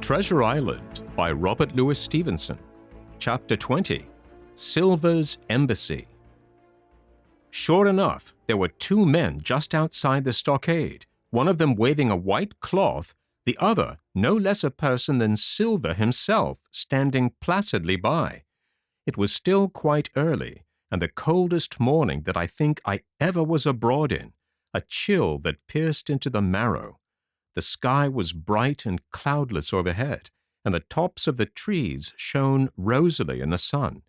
Treasure Island by Robert Louis Stevenson. Chapter 20. Silver's Embassy. Sure enough, there were two men just outside the stockade, one of them waving a white cloth, the other no less a person than Silver himself, standing placidly by. It was still quite early, and the coldest morning that I think I ever was abroad in, a chill that pierced into the marrow. The sky was bright and cloudless overhead, and the tops of the trees shone rosily in the sun.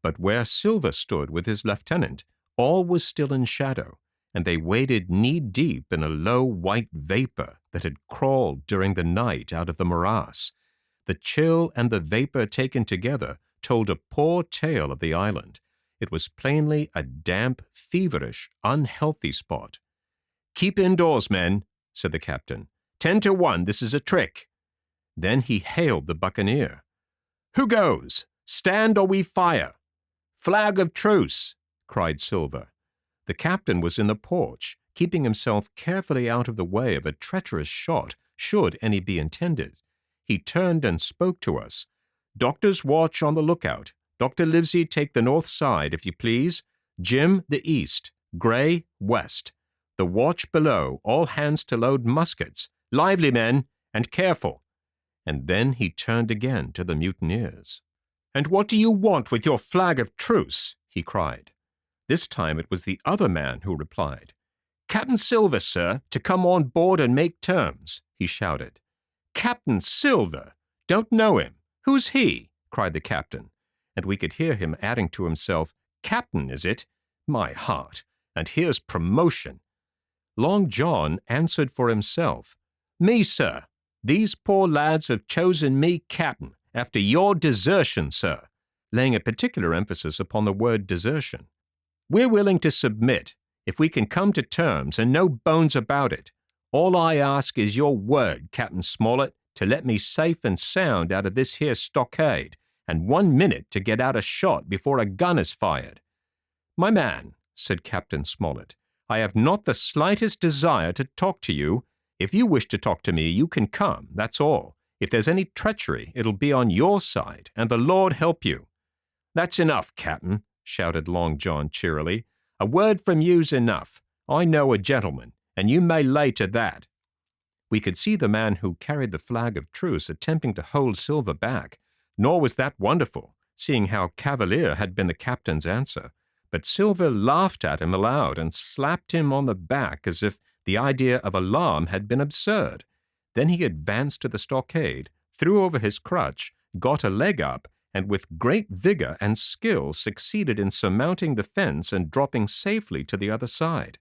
But where Silver stood with his lieutenant, all was still in shadow, and they waded knee-deep in a low white vapor that had crawled during the night out of the morass. The chill and the vapor taken together told a poor tale of the island. It was plainly a damp, feverish, unhealthy spot. "Keep indoors, men," said the captain. 10 to 1, this is a trick." Then he hailed the buccaneer. "Who goes? Stand or we fire." "Flag of truce," cried Silver. The captain was in the porch, keeping himself carefully out of the way of a treacherous shot, should any be intended. He turned and spoke to us. "Doctor's watch on the lookout. Dr. Livesey take the north side, if you please. Jim, the east. Gray, west. The watch below, all hands to load muskets. Lively, men, and careful." And then he turned again to the mutineers. "And what do you want with your flag of truce?" he cried. This time it was the other man who replied. "Captain Silver, sir, to come on board and make terms," he shouted. "Captain Silver? Don't know him. Who's he?" cried the captain, and we could hear him adding to himself, "Captain, is it? My heart, and here's promotion." Long John answered for himself. "Me, sir. These poor lads have chosen me captain after your desertion, sir," laying a particular emphasis upon the word desertion. "We're willing to submit, if we can come to terms and no bones about it. All I ask is your word, Captain Smollett, to let me safe and sound out of this here stockade, and 1 minute to get out a shot before a gun is fired." "My man," said Captain Smollett, "I have not the slightest desire to talk to you. If you wish to talk to me, you can come, that's all. If there's any treachery, it'll be on your side, and the Lord help you." "That's enough, Captain," shouted Long John cheerily. "A word from you's enough. I know a gentleman, and you may lay to that." We could see the man who carried the flag of truce attempting to hold Silver back, nor was that wonderful, seeing how cavalier had been the captain's answer. But Silver laughed at him aloud and slapped him on the back as if the idea of alarm had been absurd. Then he advanced to the stockade, threw over his crutch, got a leg up, and with great vigor and skill succeeded in surmounting the fence and dropping safely to the other side.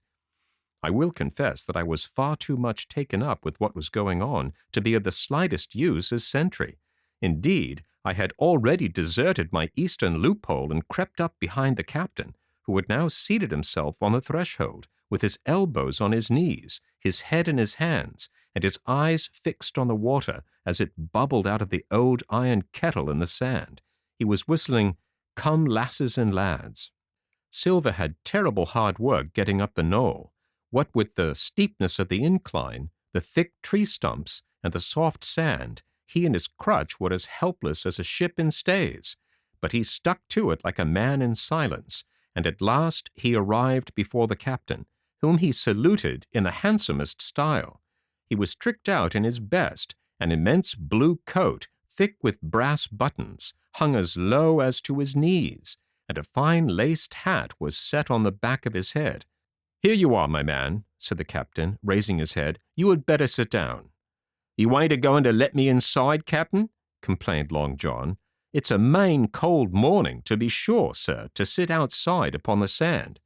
I will confess that I was far too much taken up with what was going on to be of the slightest use as sentry. Indeed, I had already deserted my eastern loophole and crept up behind the captain, who had now seated himself on the threshold, with his elbows on his knees, his head in his hands, and his eyes fixed on the water as it bubbled out of the old iron kettle in the sand. He was whistling, "Come Lasses and Lads." Silver had terrible hard work getting up the knoll. What with the steepness of the incline, the thick tree stumps, and the soft sand, he and his crutch were as helpless as a ship in stays. But he stuck to it like a man in silence, and at last he arrived before the captain, whom he saluted in the handsomest style. He was tricked out in his best, an immense blue coat, thick with brass buttons, hung as low as to his knees, and a fine laced hat was set on the back of his head. "Here you are, my man," said the captain, raising his head. "You had better sit down." "You ain't a-going to let me inside, Captain?" complained Long John. "It's a main cold morning, to be sure, sir, to sit outside upon the sand."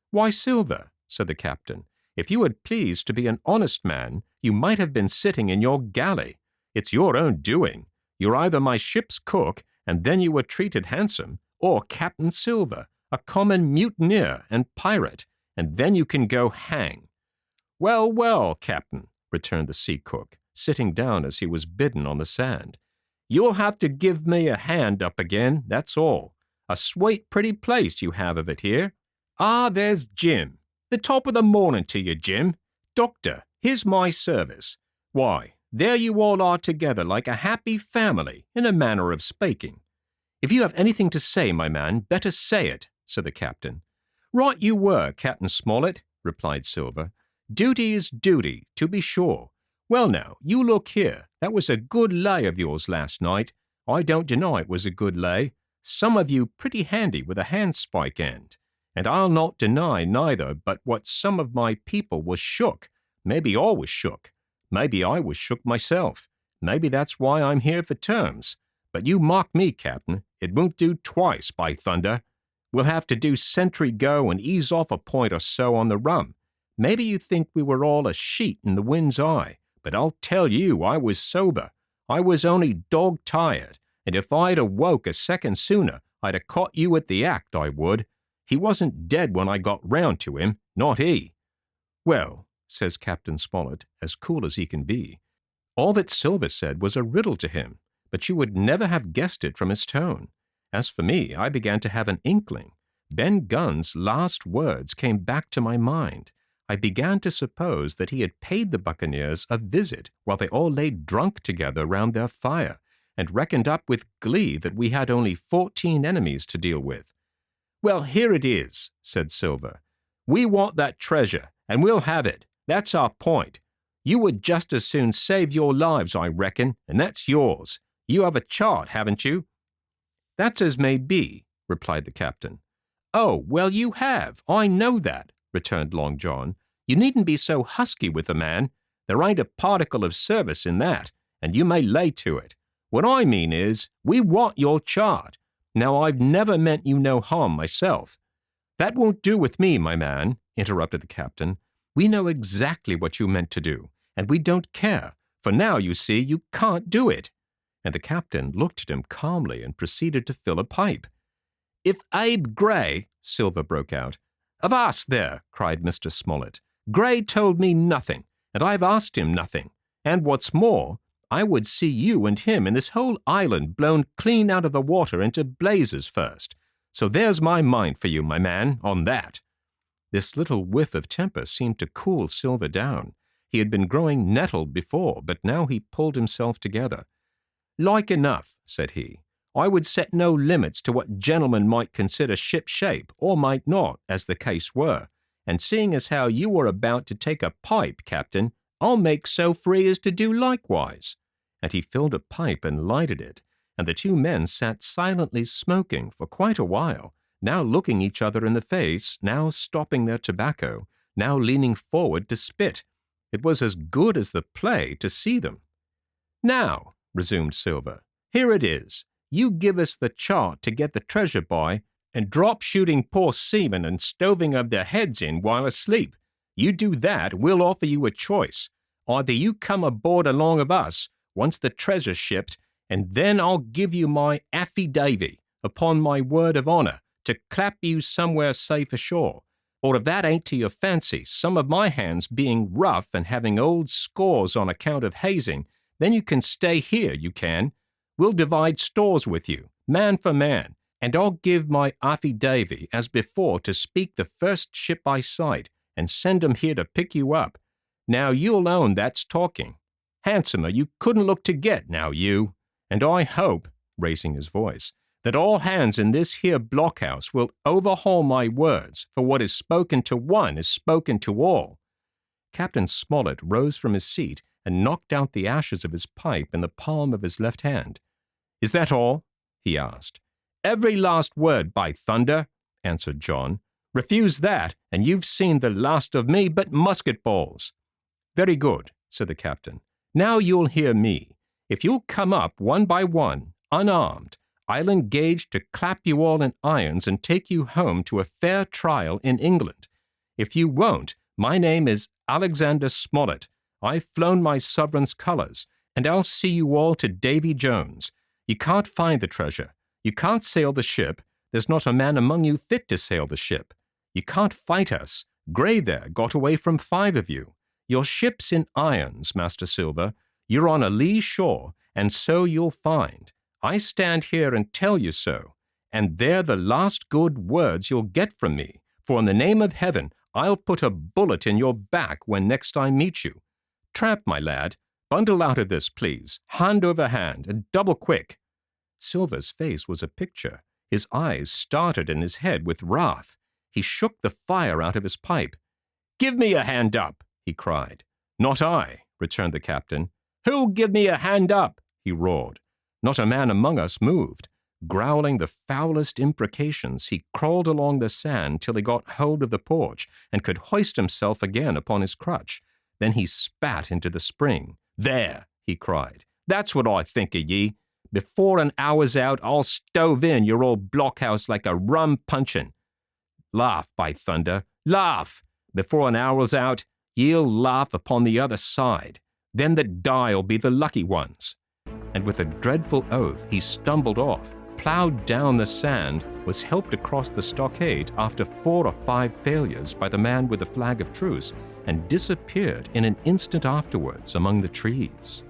"Why, Silver," said the captain, "if you had pleased to be an honest man, you might have been sitting in your galley. It's your own doing. You're either my ship's cook, and then you were treated handsome, or Captain Silver, a common mutineer and pirate, and then you can go hang." "Well, well, Captain," returned the sea cook, sitting down as he was bidden on the sand. "You'll have to give me a hand up again, that's all. A sweet pretty place you have of it here. Ah, there's Jim. The top of the morning to you, Jim. Doctor, here's my service. Why, There you all are together like a happy family, in a manner of speaking. If you have anything to say, my man, better say it, said the captain. Right you were, Captain Smollett, replied Silver. Duty is duty, to be sure. Well now, you look here, that was a good lay of yours last night. I don't deny it was a good lay. Some of you pretty handy with a handspike end. And I'll not deny neither but what some of my people was shook. Maybe all was shook. Maybe I was shook myself. Maybe that's why I'm here for terms. But you mark me, Captain, it won't do twice, by thunder. We'll have to do sentry go and ease off a point or so on the rum. Maybe you think we were all a sheet in the wind's eye, but I'll tell you I was sober. I was only dog-tired, and if I'd awoke a second sooner, I'd have caught you at the act, I would. He wasn't dead when I got round to him, not he. Well, says Captain Smollett, as cool as he can be, all that Silver said was a riddle to him, but you would never have guessed it from his tone. As for me, I began to have an inkling. Ben Gunn's last words came back to my mind. I began to suppose that he had paid the buccaneers a visit while they all lay drunk together round their fire, and reckoned up with glee that we had only 14 enemies to deal with. Well, here it is, said Silver. We want that treasure, and we'll have it. That's our point. You would just as soon save your lives, I reckon, and that's yours. You have a chart, haven't you? That's as may be, replied the captain. Oh, well, you have. I know that, returned Long John. You needn't be so husky with a man. There ain't a particle of service in that, and you may lay to it. What I mean is, we want your chart. Now, I've never meant you no harm myself. That won't do with me, my man, interrupted the captain. We know exactly what you meant to do, and we don't care, for now, you see, you can't do it. And the captain looked at him calmly and proceeded to fill a pipe. If Abe Gray, Silver broke out. Avast there, cried Mr. Smollett. Gray told me nothing, and I've asked him nothing. And what's more, I would see you and him and this whole island blown clean out of the water into blazes first. So there's my mind for you, my man, on that. This little whiff of temper seemed to cool Silver down. He had been growing nettled before, but now he pulled himself together. Like enough, said he. I would set no limits to what gentlemen might consider ship-shape, or might not, as the case were. And seeing as how you were about to take a pipe, Captain, I'll make so free as to do likewise. And he filled a pipe and lighted it, and the two men sat silently smoking for quite a while, now looking each other in the face, now stopping their tobacco, now leaning forward to spit. It was as good as the play to see them. Now, resumed Silver, here it is. You give us the chart to get the treasure by, and drop shooting poor seamen and stoving of their heads in while asleep. You do that, we'll offer you a choice. Either you come aboard along of us, once the treasure's shipped, and then I'll give you my affidavy, upon my word of honor, to clap you somewhere safe ashore. Or if that ain't to your fancy, some of my hands being rough and having old scores on account of hazing, then you can stay here, you can. We'll divide stores with you, man for man, and I'll give my affidavy as before to speak the first ship I sight, and send 'em here to pick you up. Now you'll own that's talking. Handsomer you couldn't look to get, now you. And I hope, raising his voice, that all hands in this here blockhouse will overhaul my words, for what is spoken to one is spoken to all. Captain Smollett rose from his seat and knocked out the ashes of his pipe in the palm of his left hand. Is that all? He asked. Every last word, by thunder, answered John. Refuse that, and you've seen the last of me but musket balls. Very good, said the captain. Now you'll hear me. If you'll come up one by one, unarmed, I'll engage to clap you all in irons and take you home to a fair trial in England. If you won't, my name is Alexander Smollett. I've flown my sovereign's colors, and I'll see you all to Davy Jones. You can't find the treasure. You can't sail the ship. There's not a man among you fit to sail the ship. You can't fight us. Gray there got away from 5 of you. Your ship's in irons, Master Silver. You're on a lee shore, and so you'll find. I stand here and tell you so, and they're the last good words you'll get from me, for in the name of heaven, I'll put a bullet in your back when next I meet you. Tramp, my lad, Bundle out of this, please, hand over hand, and double quick." Silver's face was a picture. His eyes started in his head with wrath. He shook the fire out of his pipe. "Give me a hand up," he cried. "Not I," returned the captain. "Who'll give me a hand up?" he roared. Not a man among us moved. Growling the foulest imprecations, he crawled along the sand till he got hold of the porch and could hoist himself again upon his crutch. Then he spat into the spring. "There," he cried. "That's what I think of ye. Before an hour's out, I'll stove in your old blockhouse like a rum puncheon. Laugh, by thunder, laugh! Before an hour's out, ye'll laugh upon the other side. Then the die'll be the lucky ones." And with a dreadful oath, he stumbled off, plowed down the sand, was helped across the stockade after 4 or 5 failures by the man with the flag of truce, and disappeared in an instant afterwards among the trees.